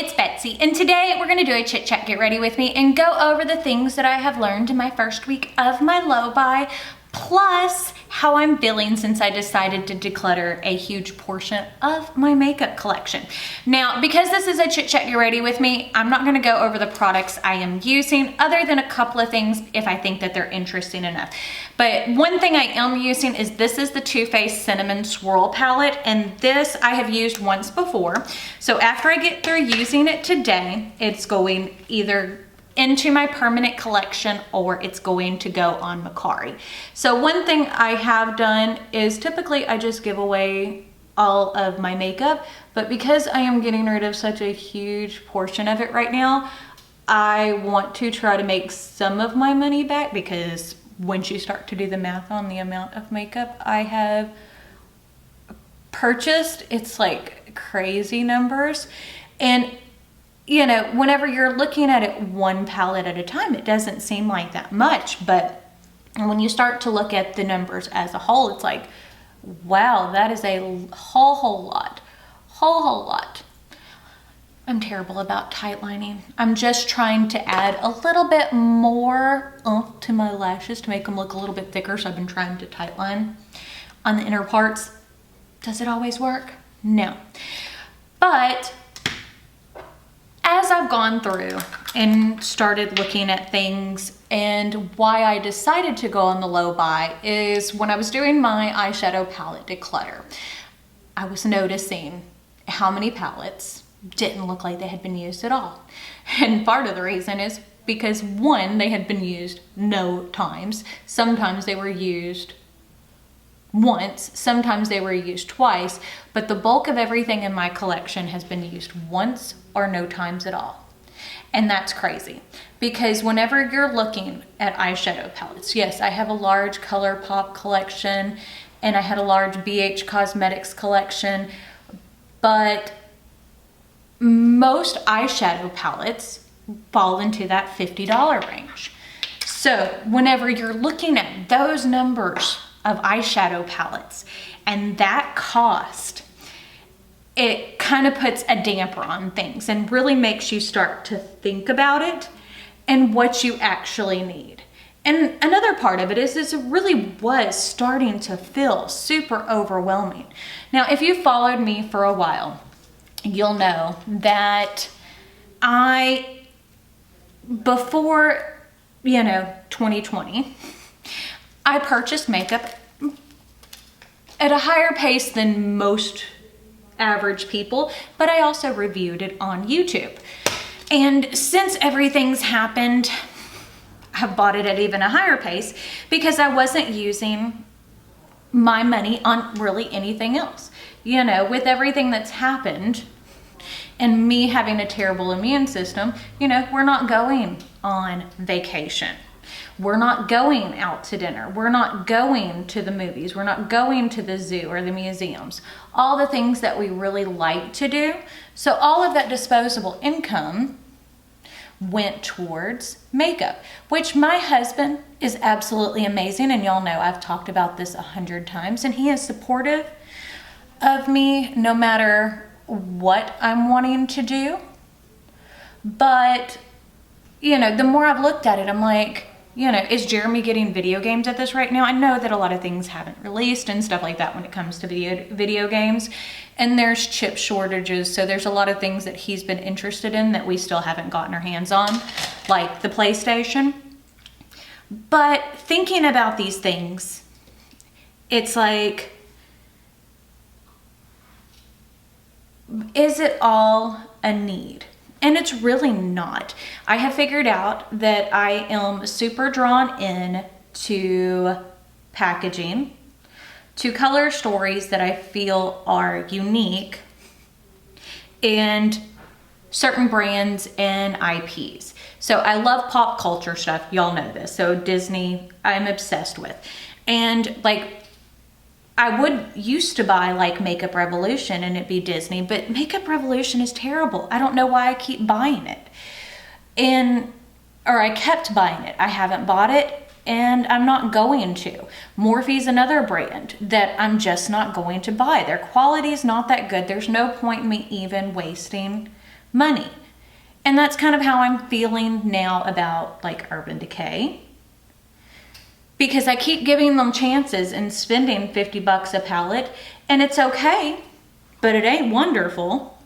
it's Betsy, and today we're gonna do a chit chat, get ready with me, and go over the things that I have learned in my first week of my low buy, plus how I'm feeling since I decided to declutter a huge portion of my makeup collection. Now, because this is a chit chat, get ready with me, I'm not gonna go over the products I am using other than a couple of things if I think that they're interesting enough. But one thing I am using is this is the Too Faced Cinnamon Swirl Palette, and this I have used once before. So after I get through using it today, it's going either into my permanent collection or it's going to go on Macari. So one thing I have done is typically I just give away all of my makeup, but because I am getting rid of such a huge portion of it right now, I want to try to make some of my money back, because once you start to do the math on the amount of makeup I have purchased, it's like crazy numbers. And you know, whenever you're looking at it one palette at a time, it doesn't seem like that much, but when you start to look at the numbers as a whole, it's like, wow, that is a whole lot. I'm terrible about tight lining. I'm just trying to add a little bit more oomph to my lashes to make them look a little bit thicker, so I've been trying to tight line on the inner parts. Does it always work? No. But as I've gone through and started looking at things, and why I decided to go on the low buy is when I was doing my eyeshadow palette declutter, I was noticing how many palettes didn't look like they had been used at all. And part of the reason is because one, they had been used no times. Sometimes they were used once, sometimes they were used twice, but the bulk of everything in my collection has been used once or no times at all. And that's crazy, because whenever you're looking at eyeshadow palettes, yes, I have a large ColourPop collection and I had a large BH Cosmetics collection, but most eyeshadow palettes fall into that $50 range. So whenever you're looking at those numbers of eyeshadow palettes and that cost, it kind of puts a damper on things and really makes you start to think about it and what you actually need. And another part of it is it really was starting to feel super overwhelming. Now, if you followed me for a while, you'll know that before 2020, I purchased makeup at a higher pace than most average people, but I also reviewed it on YouTube. And since everything's happened, I've bought it at even a higher pace because I wasn't using my money on really anything else. You know, with everything that's happened and me having a terrible immune system, we're not going on vacation. We're not going out to dinner. We're not going to the movies. We're not going to the zoo or the museums. All the things that we really like to do. So all of that disposable income went towards makeup, which my husband is absolutely amazing. And y'all know I've talked about this 100 times, and he is supportive of me no matter what I'm wanting to do. But, the more I've looked at it, I'm like, is Jeremy getting video games at this right now? I know that a lot of things haven't released and stuff like that when it comes to video games, and there's chip shortages, so there's a lot of things that he's been interested in that we still haven't gotten our hands on, like the PlayStation. But thinking about these things, it's like, is it all a need? And it's really not. I have figured out that I am super drawn in to packaging, to color stories that I feel are unique, and certain brands and IPs. So I love pop culture stuff. Y'all know this. So Disney, I'm obsessed with. And I used to buy Makeup Revolution and it'd be Disney, but Makeup Revolution is terrible. I don't know why I keep buying it. Or I kept buying it. I haven't bought it and I'm not going to. Morphe's another brand that I'm just not going to buy. Their quality is not that good. There's no point in me even wasting money. And that's kind of how I'm feeling now about like Urban Decay, because I keep giving them chances and spending 50 bucks a palette, and it's okay, but it ain't wonderful.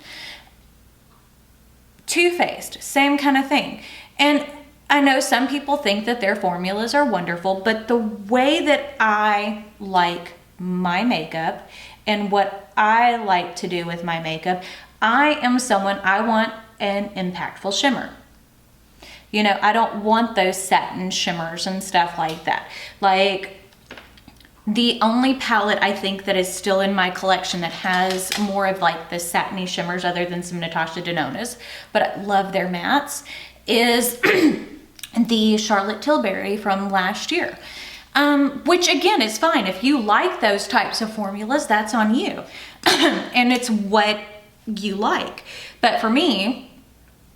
Too Faced, same kind of thing. And I know some people think that their formulas are wonderful, but the way that I like my makeup and what I like to do with my makeup, I am someone, I want an impactful shimmer. You know, I don't want those satin shimmers and stuff like that. Like, the only palette I think that is still in my collection that has more of like the satiny shimmers, other than some Natasha Denona's, but I love their mattes, is the Charlotte Tilbury from last year. Which again is fine. If you like those types of formulas, that's on you. And it's what you like. But for me,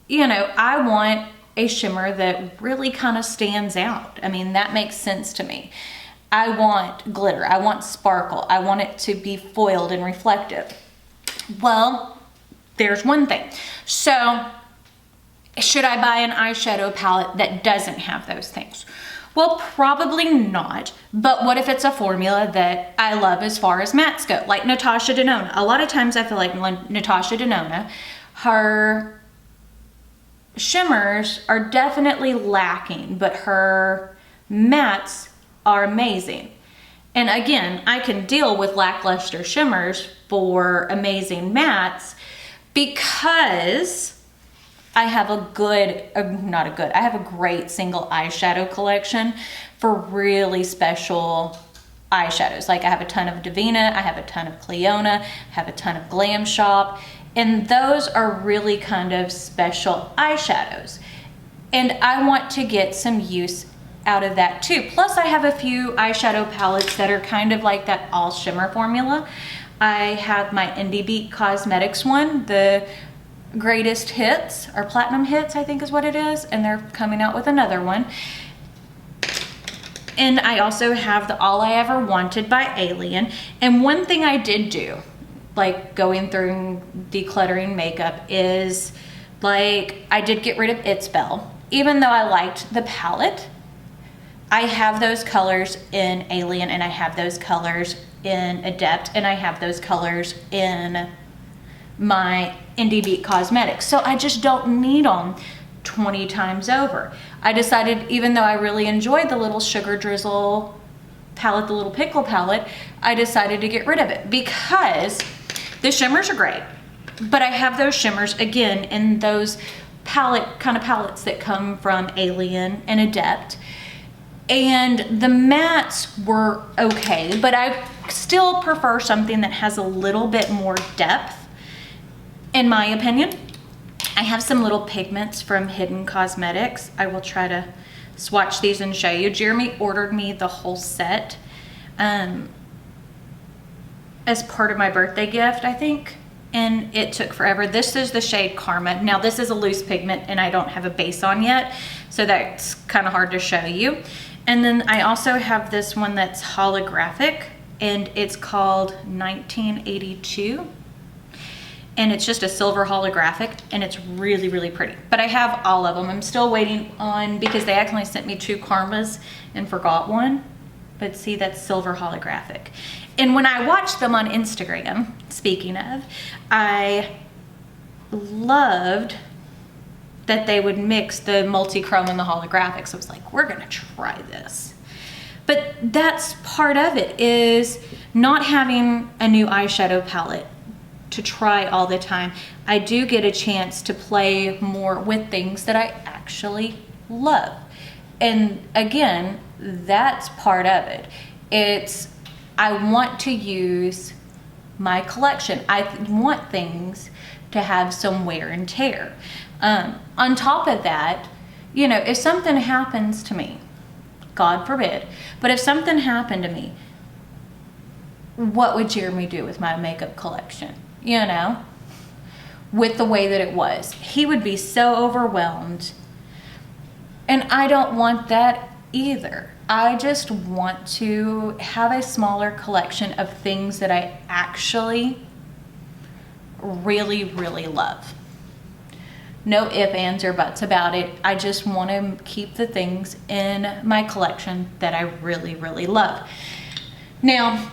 you know, I want a shimmer that really kind of stands out. I mean, that makes sense to me. I want glitter, I want sparkle, I want it to be foiled and reflective. Well, there's one thing. So, should I buy an eyeshadow palette that doesn't have those things? Well, probably not. But what if it's a formula that I love as far as mattes go? Like Natasha Denona. A lot of times I feel like Natasha Denona, her shimmers are definitely lacking, but her mattes are amazing. And again, I can deal with lackluster shimmers for amazing mattes because I have a great single eyeshadow collection for really special eyeshadows. Like I have a ton of Divina, I have a ton of Cleona, I have a ton of Glam Shop, and those are really kind of special eyeshadows. And I want to get some use out of that too. Plus I have a few eyeshadow palettes that are kind of like that all shimmer formula. I have my Indie Beat Cosmetics one, the Greatest Hits, or Platinum Hits I think is what it is, and they're coming out with another one. And I also have the All I Ever Wanted by Alien. And one thing I did do, like going through decluttering makeup, is like I did get rid of It's Belle. Even though I liked the palette, I have those colors in Alien, and I have those colors in Adept, and I have those colors in my Indie Beat Cosmetics. So I just don't need them 20 times over. I decided, even though I really enjoyed the little Sugar Drizzle palette, the little pickle palette, I decided to get rid of it because the shimmers are great, but I have those shimmers again in those palettes that come from Alien and Adept. And the mattes were okay, but I still prefer something that has a little bit more depth, in my opinion. I have some little pigments from Hidden Cosmetics. I will try to swatch these and show you. Jeremy ordered me the whole set as part of my birthday gift, I think, and it took forever. This is the shade Karma. Now this is a loose pigment and I don't have a base on yet, so that's kind of hard to show you. And then I also have this one that's holographic, and it's called 1982. And it's just a silver holographic, and it's really, really pretty. But I have all of them. I'm still waiting on, because they actually sent me 2 Karmas and forgot one. But see, that's silver holographic. And when I watched them on Instagram, speaking of, I loved that they would mix the multi-chrome and the holographic. So I was like, we're gonna try this. But that's part of it, is not having a new eyeshadow palette to try all the time. I do get a chance to play more with things that I actually love. And again, that's part of it. It's, I want to use my collection. I want things to have some wear and tear. On top of that, you know, if something happens to me, God forbid, but if something happened to me, what would Jeremy do with my makeup collection? You know, with the way that it was. He would be so overwhelmed. And I don't want that either. I just want to have a smaller collection of things that I actually really, really love. No ifs, ands, or buts about it. I just want to keep the things in my collection that I really, really love. Now,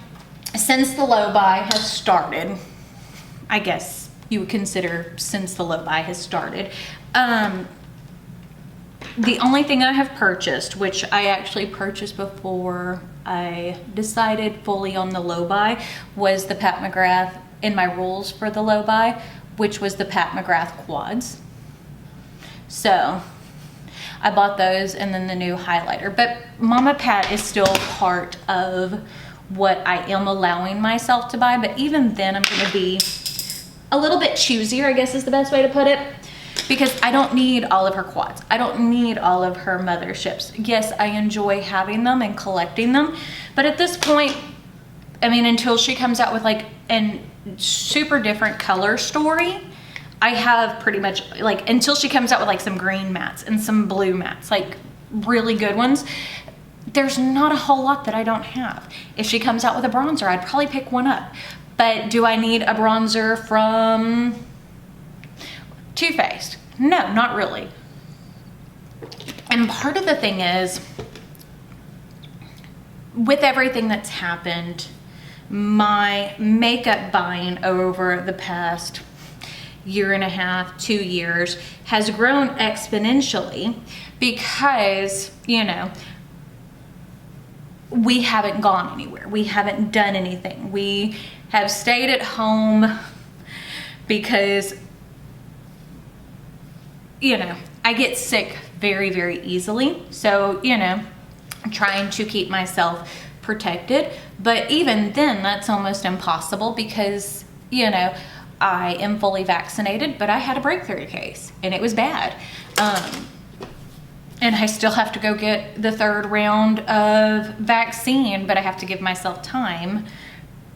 since the low buy has started, I guess you would consider since the low buy has started, the only thing I have purchased, which I actually purchased before I decided fully on the low buy, was the Pat McGrath in my rules for the low buy, which was the Pat McGrath quads. So I bought those and then the new highlighter. But Mama Pat is still part of what I am allowing myself to buy. But even then, I'm going to be a little bit choosier, I guess is the best way to put it. Because I don't need all of her quads. I don't need all of her motherships. Yes, I enjoy having them and collecting them. But at this point, I mean, until she comes out with like a super different color story, I have pretty much, like, until she comes out with like some green mats and some blue mats, like really good ones, there's not a whole lot that I don't have. If she comes out with a bronzer, I'd probably pick one up. But do I need a bronzer from Too Faced? No, not really. And part of the thing is, with everything that's happened, my makeup buying over the past year and a half, 2 years, has grown exponentially because, you know, we haven't gone anywhere. We haven't done anything. We have stayed at home because, you know, I get sick very, very easily. So, you know, I'm trying to keep myself protected. But even then, that's almost impossible because, you know, I am fully vaccinated, but I had a breakthrough case and it was bad. And I still have to go get the 3rd round of vaccine, but I have to give myself time.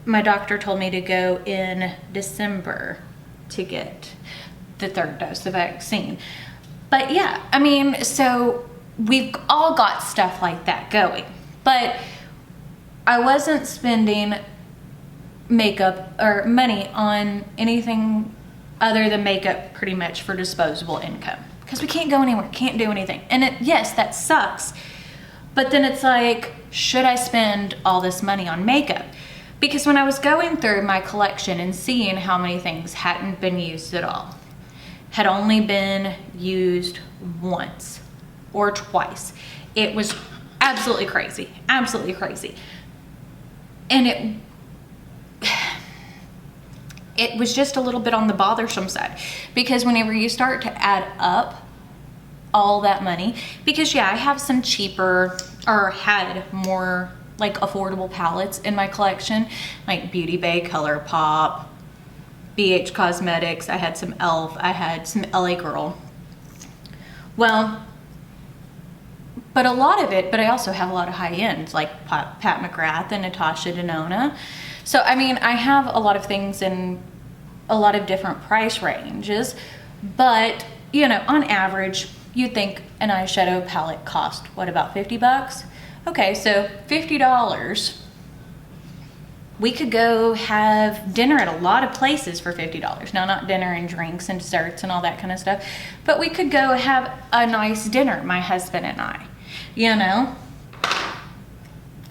My doctor told me to go in December to get the 3rd dose of vaccine. But yeah, I mean, so we've all got stuff like that going, but I wasn't spending makeup or money on anything other than makeup pretty much for disposable income because we can't go anywhere, can't do anything. And yes, that sucks. But then it's like, should I spend all this money on makeup? Because when I was going through my collection and seeing how many things hadn't been used at all, had only been used once or twice, it was absolutely crazy, absolutely crazy. And it was just a little bit on the bothersome side because whenever you start to add up all that money, because yeah, I have some cheaper or had more like affordable palettes in my collection, like Beauty Bay, ColourPop, BH Cosmetics, I had some e.l.f., I had some LA Girl. Well, but a lot of it, but I also have a lot of high ends like Pat McGrath and Natasha Denona. So, I mean, I have a lot of things in a lot of different price ranges, but, you know, on average, you'd think an eyeshadow palette cost, what, about 50 bucks? Okay, so $50. We could go have dinner at a lot of places for $50. Now, not dinner and drinks and desserts and all that kind of stuff, but we could go have a nice dinner, my husband and I, you know?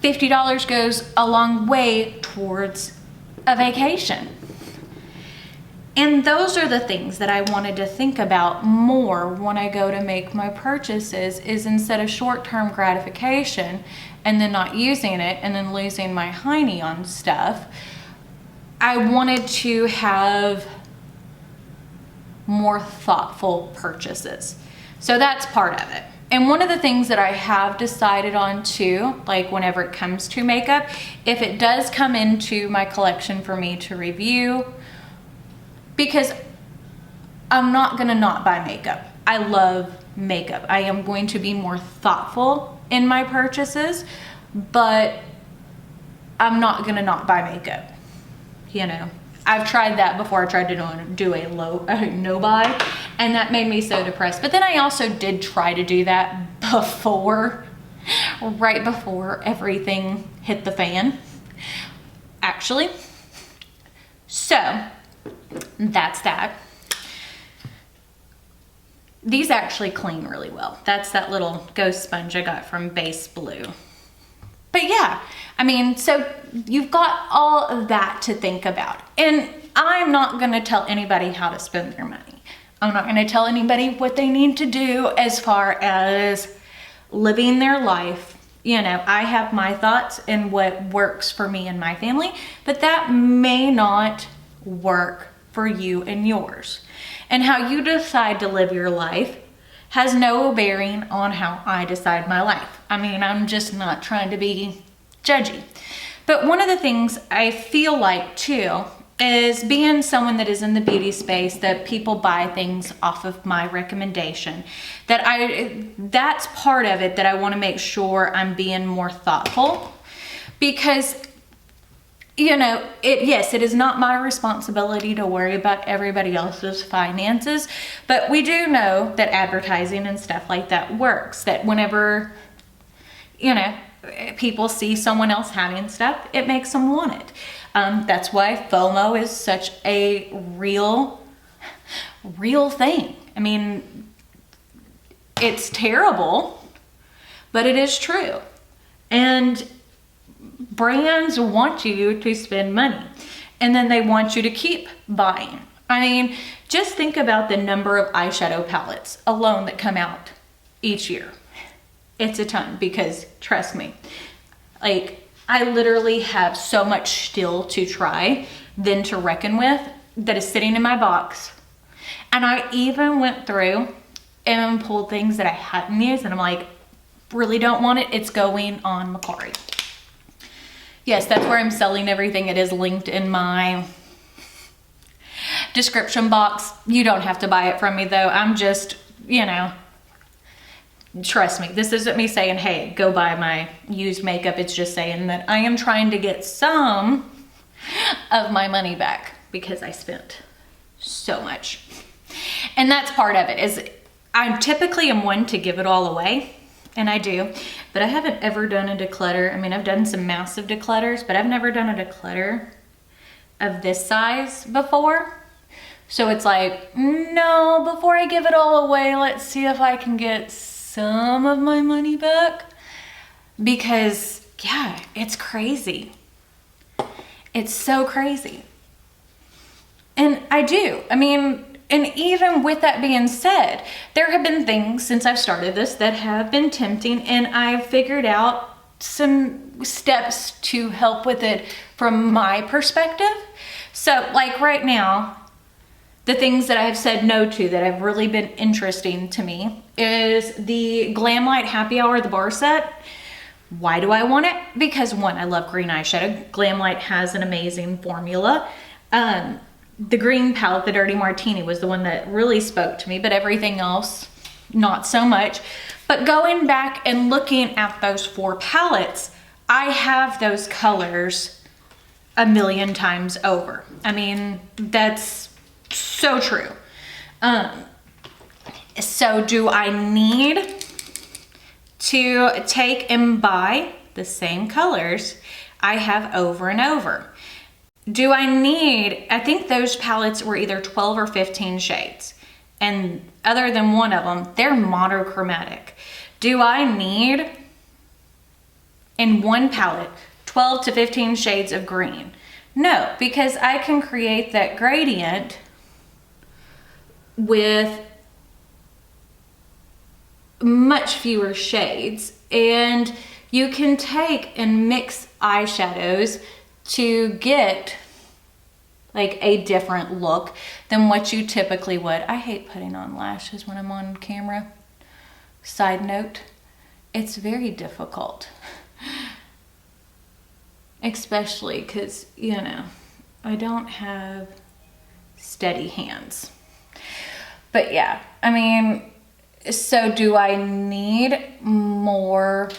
$50 goes a long way towards a vacation. And those are the things that I wanted to think about more when I go to make my purchases, is instead of short-term gratification and then not using it and then losing my hiney on stuff, I wanted to have more thoughtful purchases. So that's part of it. And one of the things that I have decided on too, like whenever it comes to makeup, if it does come into my collection for me to review, because I'm not gonna not buy makeup. I love makeup. I am going to be more thoughtful in my purchases, but I'm not gonna not buy makeup, you know. I've tried that before. I tried to do a no buy, and that made me so depressed. But then I also did try to do that before right before everything hit the fan, actually. So that's that. These actually clean really well. That's that little ghost sponge I got from Base Blue. But yeah, I mean, so you've got all of that to think about. And I'm not gonna tell anybody how to spend their money. I'm not gonna tell anybody what they need to do as far as living their life. You know, I have my thoughts and what works for me and my family, but that may not work for you and yours. And how you decide to live your life has no bearing on how I decide my life. I mean, I'm just not trying to be judgy. But one of the things I feel like too is being someone that is in the beauty space, that people buy things off of my recommendation, that's part of it that I want to make sure I'm being more thoughtful, because you know, yes, it is not my responsibility to worry about everybody else's finances, but we do know that advertising and stuff like that works, that whenever, you know, people see someone else having stuff, it makes them want it. That's why FOMO is such a real thing. I mean, it's terrible, but it is true. And brands want you to spend money, and then they want you to keep buying. I mean, just think about the number of eyeshadow palettes alone that come out each year. It's a ton, because trust me, like, I literally have so much still to try than to reckon with that is sitting in my box. And I even went through and pulled things that I hadn't used, and I'm like, really don't want it. It's going on Macari. Yes, that's where I'm selling everything. It is linked in my description box. You don't have to buy it from me though. I'm just, you know, trust me, this isn't me saying, hey, go buy my used makeup. It's just saying that I am trying to get some of my money back because I spent so much. And that's part of it, is I typically am one to give it all away. And I do, but I haven't ever done a declutter. I mean, I've done some massive declutters, but I've never done a declutter of this size before. So it's like, no, before I give it all away, let's see if I can get some of my money back. Because yeah, it's crazy. It's so crazy. And I do, I mean, and even with that being said, there have been things since I've started this that have been tempting, and I've figured out some steps to help with it from my perspective. So like right now, the things that I've said no to that have really been interesting to me is the Glam Light Happy Hour, the bar set. Why do I want it? Because one, I love green eyeshadow. Glam Light has an amazing formula. The green palette, the Dirty Martini, was the one that really spoke to me, but everything else, not so much. But going back and looking at those 4 palettes, I have those colors a million times over. I mean, that's so true. So do I need to take and buy the same colors I have over and over? Do I need, I think those palettes were either 12 or 15 shades. And other than one of them, they're monochromatic. Do I need, in one palette, 12 to 15 shades of green? No, because I can create that gradient with much fewer shades. And you can take and mix eyeshadows to get like a different look than what you typically would. I hate putting on lashes when I'm on camera. Side note, it's very difficult. Especially because, you know, I don't have steady hands. But yeah, I mean, so do I need more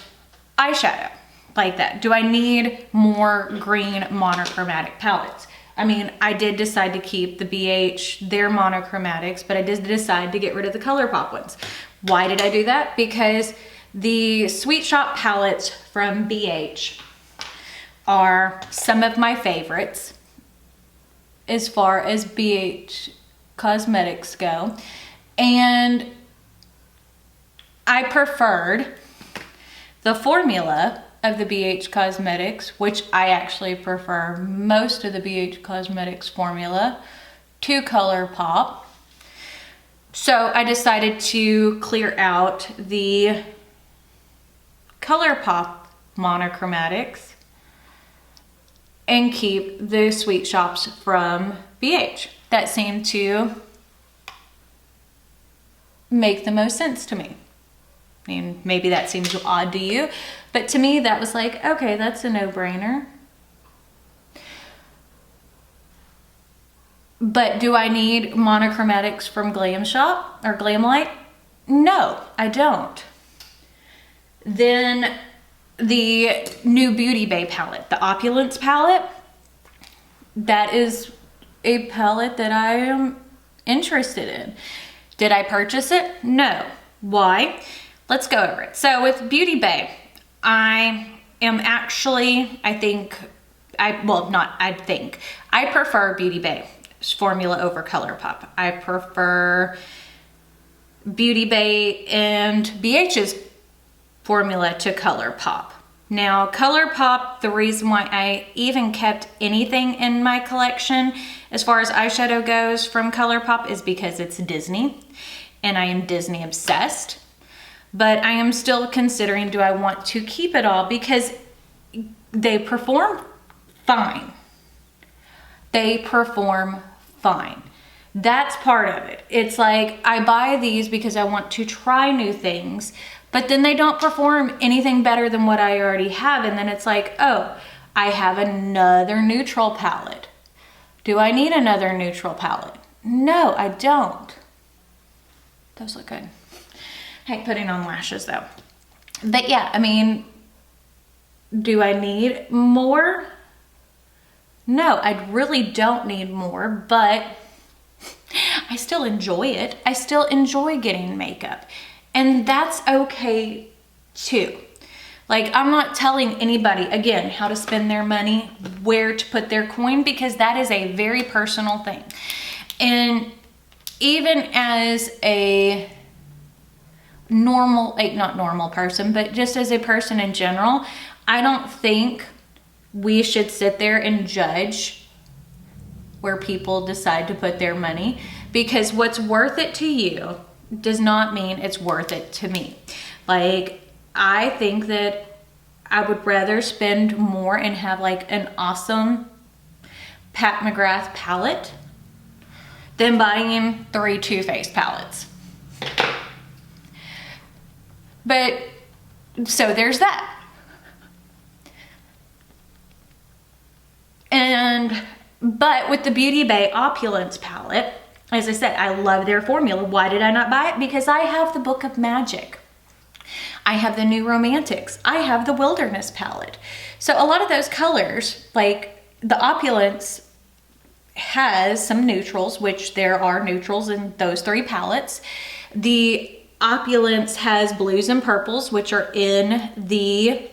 eyeshadow like that? Do I need more green monochromatic palettes? I mean, I did decide to keep the BH, their monochromatics, but I did decide to get rid of the ColourPop ones. Why did I do that? Because The Sweet Shop palettes from BH are some of my favorites as far as BH cosmetics go. And I preferred the formula of the BH Cosmetics, which I actually prefer most of the BH Cosmetics formula, to ColourPop. So I decided to clear out the ColourPop monochromatics and keep the Sweet Shops from BH. That seemed to make the most sense to me. I mean, maybe that seems odd to you, but to me that was like, okay, that's a no-brainer. But do I need monochromatics from Glam Shop or Glam Light? No, I don't. Then the new Beauty Bay palette, the Opulence palette, that is a palette that I am interested in. Did I purchase it? No. Why? Let's go over it. So with Beauty Bay, I am actually, I prefer Beauty Bay formula over ColourPop. I prefer Beauty Bay and BH's formula to ColourPop. Now, ColourPop, the reason why I even kept anything in my collection as far as eyeshadow goes from ColourPop is because it's Disney, and I am Disney obsessed. But I am still considering, do I want to keep it all, because they perform fine. They perform fine. That's part of it. It's like, I buy these because I want to try new things, but then they don't perform anything better than what I already have. And then it's like, oh, I have another neutral palette. Do I need another neutral palette? No, I don't. Those look good. I hate putting on lashes though. But yeah, I mean, do I need more? No, I really don't need more, but I still enjoy it. I still enjoy getting makeup, and that's okay too. Like, I'm not telling anybody, again, how to spend their money, where to put their coin, because that is a very personal thing. And even as a normal, like not normal person, but just as a person in general, I don't think we should sit there and judge where people decide to put their money, because what's worth it to you does not mean it's worth it to me. Like, I think that I would rather spend more and have like an awesome Pat McGrath palette than buying 3 Too Faced palettes. But, so there's that. But with the Beauty Bay Opulence palette, as I said, I love their formula. Why did I not buy it? Because I have the Book of Magic. I have the New Romantics. I have the Wilderness palette. So a lot of those colors, like the Opulence has some neutrals, which there are neutrals in those 3 palettes. The Opulence has blues and purples, which are in the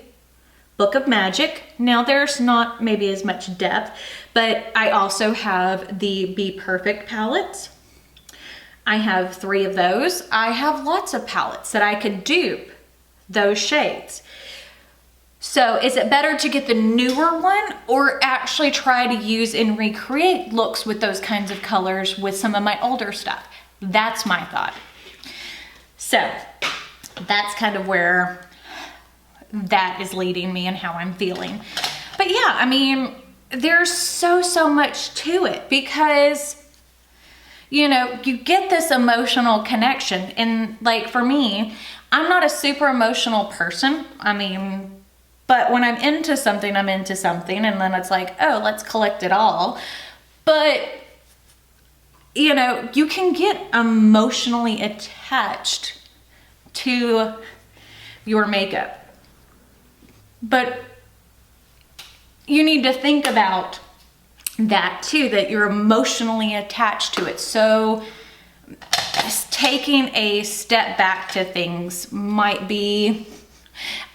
Book of Magic. Now there's not maybe as much depth, but I also have the Be Perfect palettes. I have 3 of those. I have lots of palettes that I could dupe those shades. So is it better to get the newer one or actually try to use and recreate looks with those kinds of colors with some of my older stuff? That's my thought. So that's kind of where that is leading me and how I'm feeling. But yeah, I mean, there's so much to it, because you know, you get this emotional connection. And like for me, I'm not a super emotional person. I mean, but when I'm into something, I'm into something, and then it's like, oh, let's collect it all. But you know, you can get emotionally attached to your makeup. But you need to think about that too, that you're emotionally attached to it. So taking a step back to things might be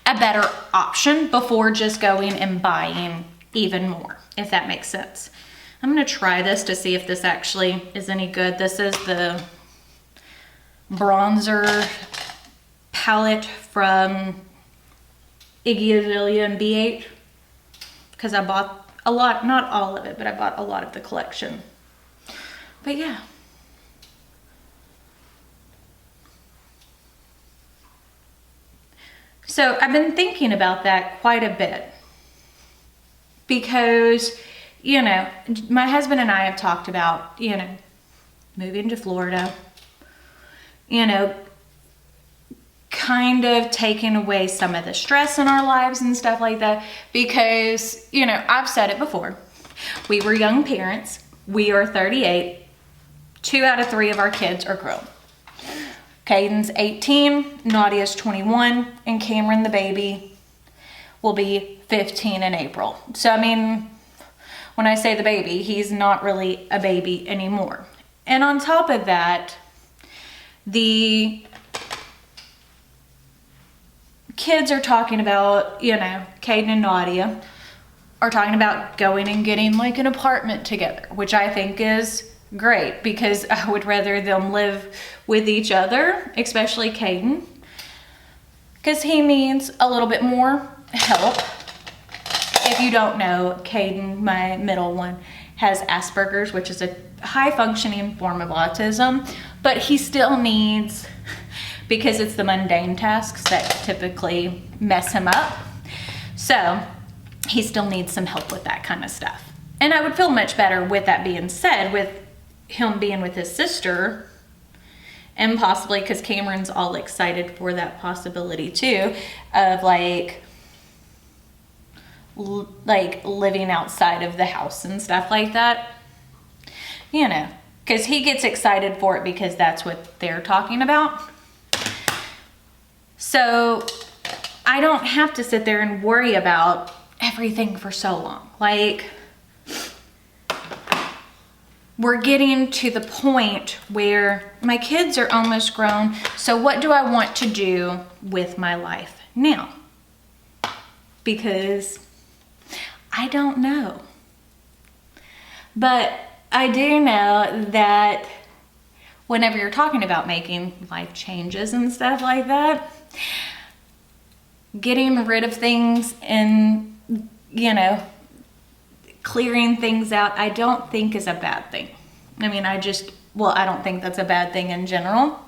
a better option before just going and buying even more, if that makes sense. I'm gonna try this to see if this actually is any good. This is the bronzer palette from Iggy Azalea and BH, because I bought a lot, not all of it, but I bought a lot of the collection. But yeah. So I've been thinking about that quite a bit because, you know, my husband and I have talked about, you know, moving to Florida, you know, kind of taking away some of the stress in our lives and stuff like that, because, you know, I've said it before, we were young parents, we are 38, 2 out of 3 of our kids are grown. Caden's 18, Nadia's 21, and Cameron, the baby, will be 15 in April. So, I mean, when I say the baby, he's not really a baby anymore. And on top of that, the kids are talking about, you know, Caden and Nadia are talking about going and getting like an apartment together, which I think is great because I would rather them live with each other, especially Caden, because he needs a little bit more help. If you don't know, Caden, my middle one, has Asperger's, which is a high functioning form of autism, but he still needs, because it's the mundane tasks that typically mess him up. So he still needs some help with that kind of stuff. And I would feel much better with that being said, with him being with his sister, and possibly because Cameron's all excited for that possibility too, of like living outside of the house and stuff like that, you know, because he gets excited for it because that's what they're talking about. So I don't have to sit there and worry about everything for so long. Like, we're getting to the point where my kids are almost grown. So what do I want to do with my life now? Because I don't know. But I do know that whenever you're talking about making life changes and stuff like that, getting rid of things and, you know, clearing things out, I don't think is a bad thing. I mean, I don't think that's a bad thing in general.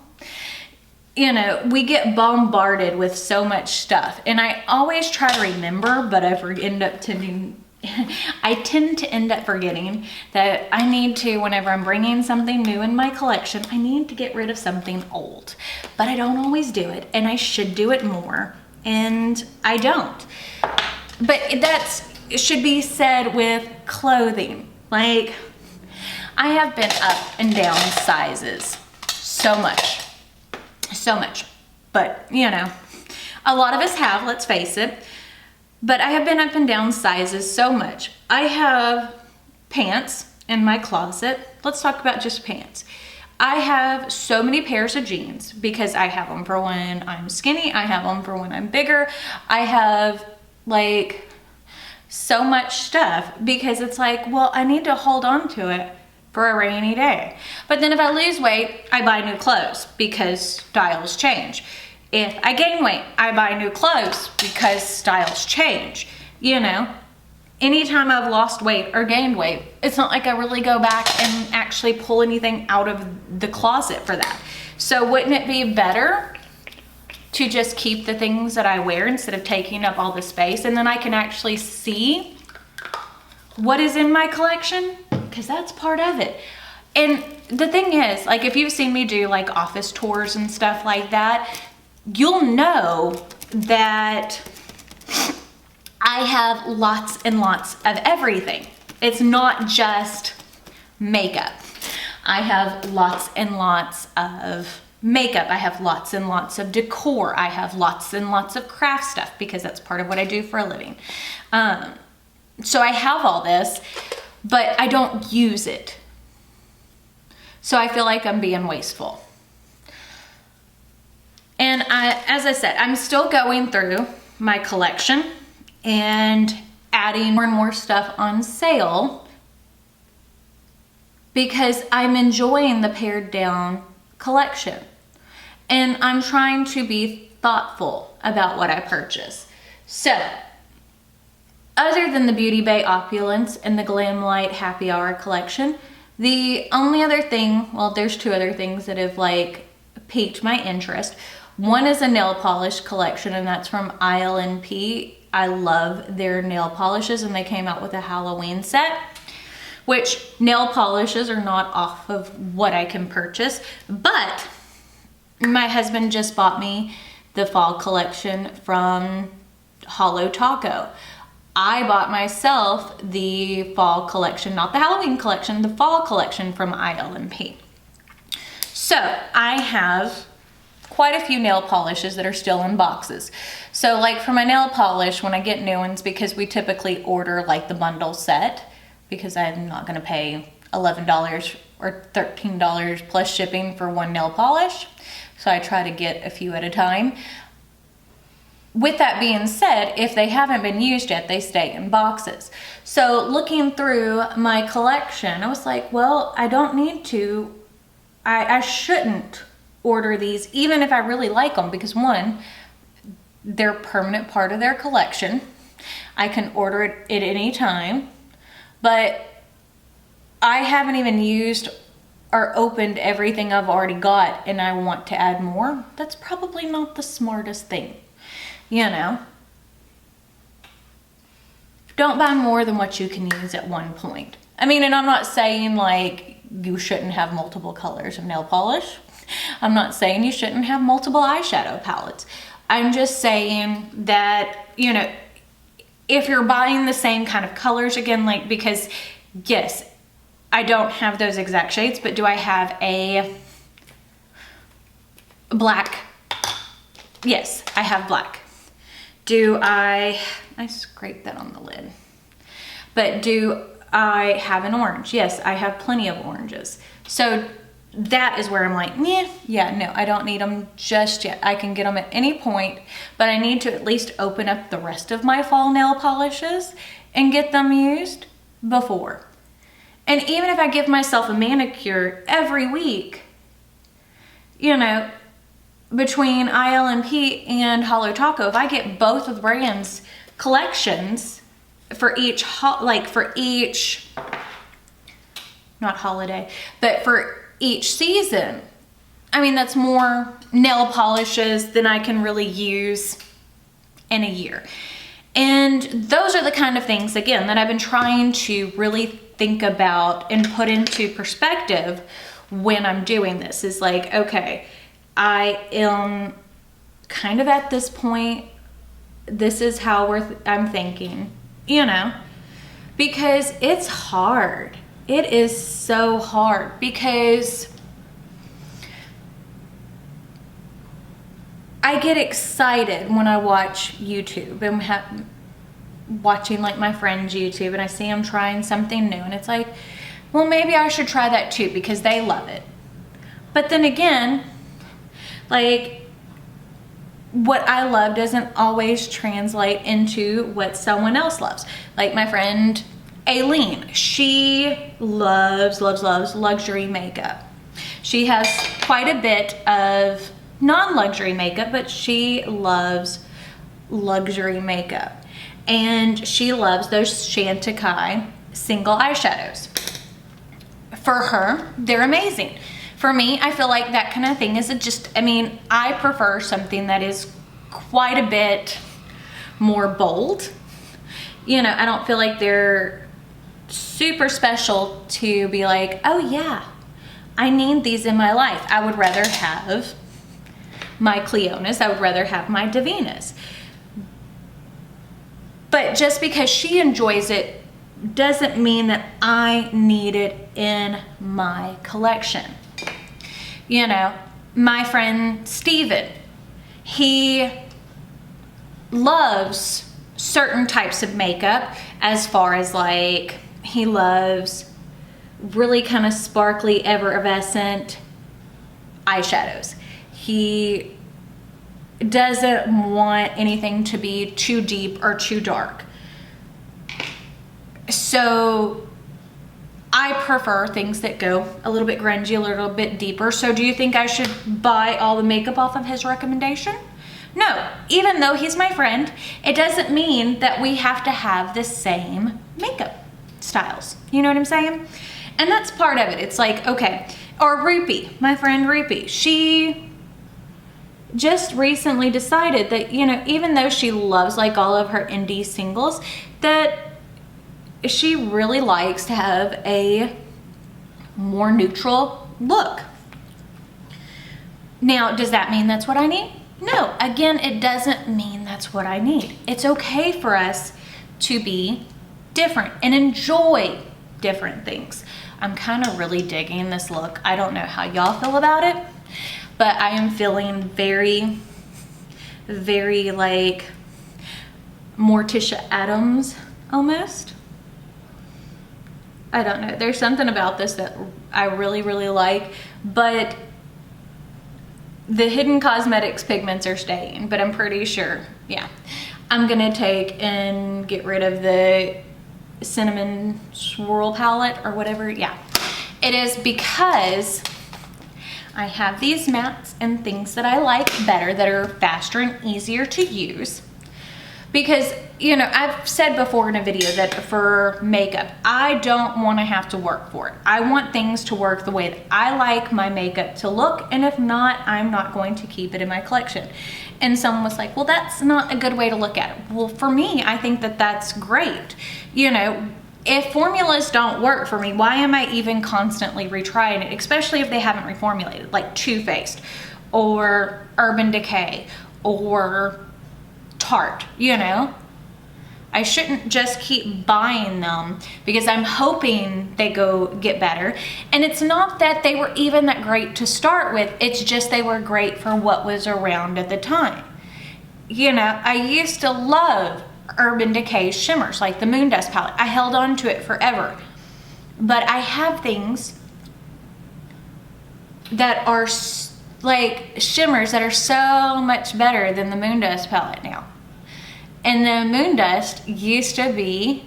You know, we get bombarded with so much stuff, and I always try to remember, but I tend to end up forgetting that I need to, whenever I'm bringing something new in my collection, I need to get rid of something old. But I don't always do it, and I should do it more, and I don't. But it should be said with clothing. Like, I have been up and down sizes so much. But, you know, a lot of us have, let's face it. But I have been up and down sizes so much. I have pants in my closet. Let's talk about just pants. I have so many pairs of jeans because I have them for when I'm skinny. I have them for when I'm bigger. I have like so much stuff because it's like, well, I need to hold on to it for a rainy day. But then if I lose weight, I buy new clothes because styles change. If I gain weight, I buy new clothes because styles change. You know, anytime I've lost weight or gained weight, it's not like I really go back and actually pull anything out of the closet for that. So wouldn't it be better to just keep the things that I wear instead of taking up all the space, and then I can actually see what is in my collection? Because that's part of it. And the thing is, like, if you've seen me do like office tours and stuff like that, you'll know that I have lots and lots of everything. It's not just makeup. I have lots and lots of makeup. I have lots and lots of decor. I have lots and lots of craft stuff because that's part of what I do for a living. So I have all this, but I don't use it. So I feel like I'm being wasteful. And as I said, I'm still going through my collection and adding more and more stuff on sale because I'm enjoying the pared down collection. And I'm trying to be thoughtful about what I purchase. So, other than the Beauty Bay Opulence and the Glam Light Happy Hour collection, the only other thing, well, there's two other things that have like piqued my interest. One is a nail polish collection, and that's from ILNP. I love their nail polishes, and they came out with a Halloween set, which nail polishes are not off of what I can purchase, but my husband just bought me the fall collection from Holo Taco. I bought myself the fall collection, not the Halloween collection, the fall collection from ILNP. So I have quite a few nail polishes that are still in boxes. So like for my nail polish, when I get new ones, because we typically order like the bundle set, because I'm not gonna pay $11 or $13 plus shipping for one nail polish. So I try to get a few at a time. With that being said, if they haven't been used yet, they stay in boxes. So looking through my collection, I was like, well, I don't need to, I shouldn't order these, even if I really like them, because one, they're a permanent part of their collection. I can order it at any time, but I haven't even used or opened everything I've already got and I want to add more. That's probably not the smartest thing. You know, don't buy more than what you can use at one point. I mean, and I'm not saying like you shouldn't have multiple colors of nail polish. I'm not saying you shouldn't have multiple eyeshadow palettes. I'm just saying that, you know, if you're buying the same kind of colors again, like, because yes, I don't have those exact shades, but do I have a black? Yes, I have black. Do I scraped that on the lid. But do I have an orange? Yes, I have plenty of oranges. So that is where I'm like, yeah, no, I don't need them just yet. I can get them at any point, but I need to at least open up the rest of my fall nail polishes and get them used before. And even if I give myself a manicure every week, you know, between ILNP and Holo Taco, if I get both of the brands collections for each, not holiday, but for each season, I mean, that's more nail polishes than I can really use in a year. And those are the kind of things, again, that I've been trying to really think about and put into perspective when I'm doing this. Is like, okay, I am kind of at this point, this is how I'm thinking, you know, because it's hard. It is so hard because I get excited when I watch YouTube and watching like my friend's YouTube, and I see them trying something new, and it's like, well, maybe I should try that too because they love it. But then again, like, what I love doesn't always translate into what someone else loves. Like my friend Aileen, she loves luxury makeup. She has quite a bit of non-luxury makeup, but she loves luxury makeup. And she loves those Chantecaille single eyeshadows. For her, they're amazing. For me, I feel like that kind of thing is I prefer something that is quite a bit more bold. You know, I don't feel like they're super special to be like, oh yeah, I need these in my life. I would rather have my Cleonas. I would rather have my Davinas. But just because she enjoys it doesn't mean that I need it in my collection. You know, my friend Steven, he loves certain types of makeup, as far as like, he loves really kind of sparkly, effervescent eyeshadows. He doesn't want anything to be too deep or too dark. So I prefer things that go a little bit grungy, a little bit deeper. So do you think I should buy all the makeup off of his recommendation? No, even though he's my friend, it doesn't mean that we have to have the same makeup styles. You know what I'm saying? And that's part of it. It's like, okay, or Rupi, my friend Rupi, she just recently decided that, you know, even though she loves like all of her indie singles, that she really likes to have a more neutral look. Now, does that mean that's what I need? No, again, it doesn't mean that's what I need. It's okay for us to be different and enjoy different things. I'm kind of really digging this look. I don't know how y'all feel about it, but I am feeling very, very like Morticia Adams almost. I don't know. There's something about this that I really, really like, but the Hidden Cosmetics pigments are staying, but I'm pretty sure, yeah. I'm gonna take and get rid of the Cinnamon Swirl palette or whatever, yeah. It is because I have these mattes and things that I like better that are faster and easier to use. Because, you know, I've said before in a video that for makeup, I don't want to have to work for it. I want things to work the way that I like my makeup to look, and if not, I'm not going to keep it in my collection. And someone was like, well, that's not a good way to look at it. Well, for me, I think that that's great. You know, if formulas don't work for me, why am I even constantly retrying it, especially if they haven't reformulated, like Too Faced or Urban Decay or Tarte, you know? I shouldn't just keep buying them because I'm hoping they go get better. And it's not that they were even that great to start with, it's just they were great for what was around at the time. You know, I used to love Urban Decay shimmers, like the Moon Dust palette. I held on to it forever. But I have things that are like shimmers that are so much better than the Moon Dust palette now. And the Moon Dust used to be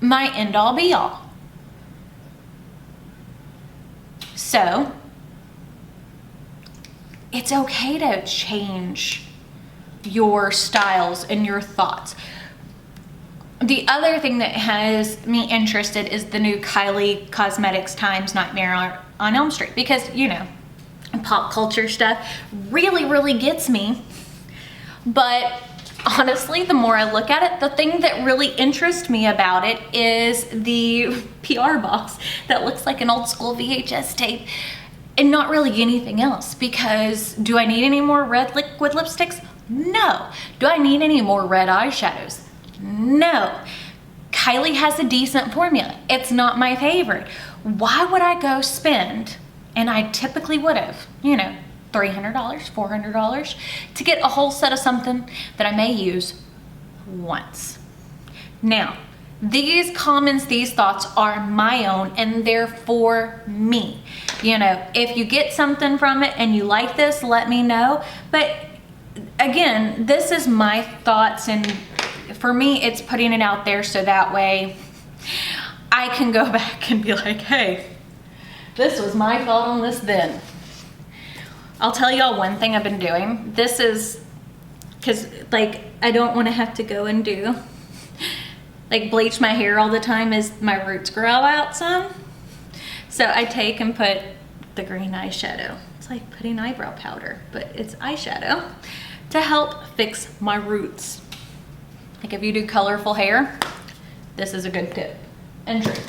my end-all be-all. So, it's okay to change your styles and your thoughts. The other thing that has me interested is the new Kylie Cosmetics Times Nightmare on Elm Street, because, you know, pop culture stuff really, really gets me. But honestly, the more I look at it, the thing that really interests me about it is the PR box that looks like an old school VHS tape and not really anything else. Because do I need any more red liquid lipsticks? No. Do I need any more red eyeshadows? No. Kylie has a decent formula. It's not my favorite. Why would I go spend, and I typically would have, you know, $300, $400 to get a whole set of something that I may use once? Now, these comments, these thoughts are my own and they're for me. You know, if you get something from it and you like this, let me know. But again, this is my thoughts, and for me, it's putting it out there so that way I can go back and be like, hey, this was my thought on this then. I'll tell y'all one thing I've been doing. This is because, like, I don't want to have to go and do, like, bleach my hair all the time as my roots grow out some. So I take and put the green eyeshadow. It's like putting eyebrow powder, but it's eyeshadow to help fix my roots. Like, if you do colorful hair, this is a good tip and trick.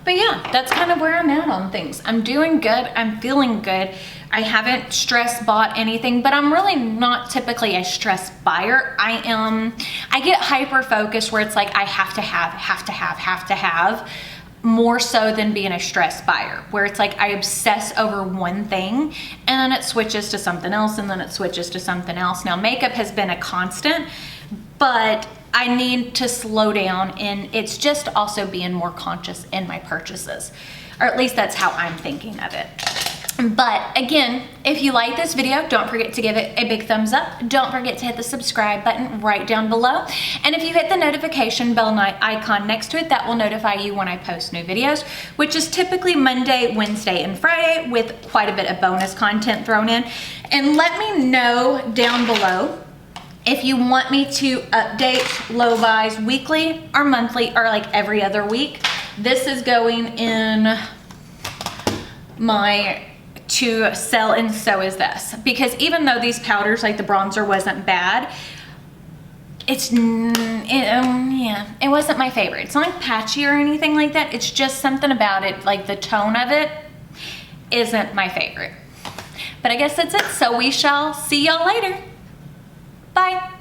But yeah, that's kind of where I'm at on things. I'm doing good, I'm feeling good. I haven't stress bought anything, but I'm really not typically a stress buyer. I get hyper focused where it's like I have to have, more so than being a stress buyer, where it's like I obsess over one thing and then it switches to something else and then it switches to something else. Now, makeup has been a constant, but I need to slow down, and it's just also being more conscious in my purchases, or at least that's how I'm thinking of it. But again, if you like this video, don't forget to give it a big thumbs up. Don't forget to hit the subscribe button right down below. And if you hit the notification bell icon next to it, that will notify you when I post new videos, which is typically Monday, Wednesday, and Friday, with quite a bit of bonus content thrown in. And let me know down below if you want me to update low buys weekly or monthly or like every other week. This is going in my to sell, and so is this, because even though these powders, like the bronzer, wasn't bad, it wasn't my favorite. It's not like patchy or anything like that. It's just something about it, like the tone of it isn't my favorite. But I guess that's it. So we shall see y'all later. Bye.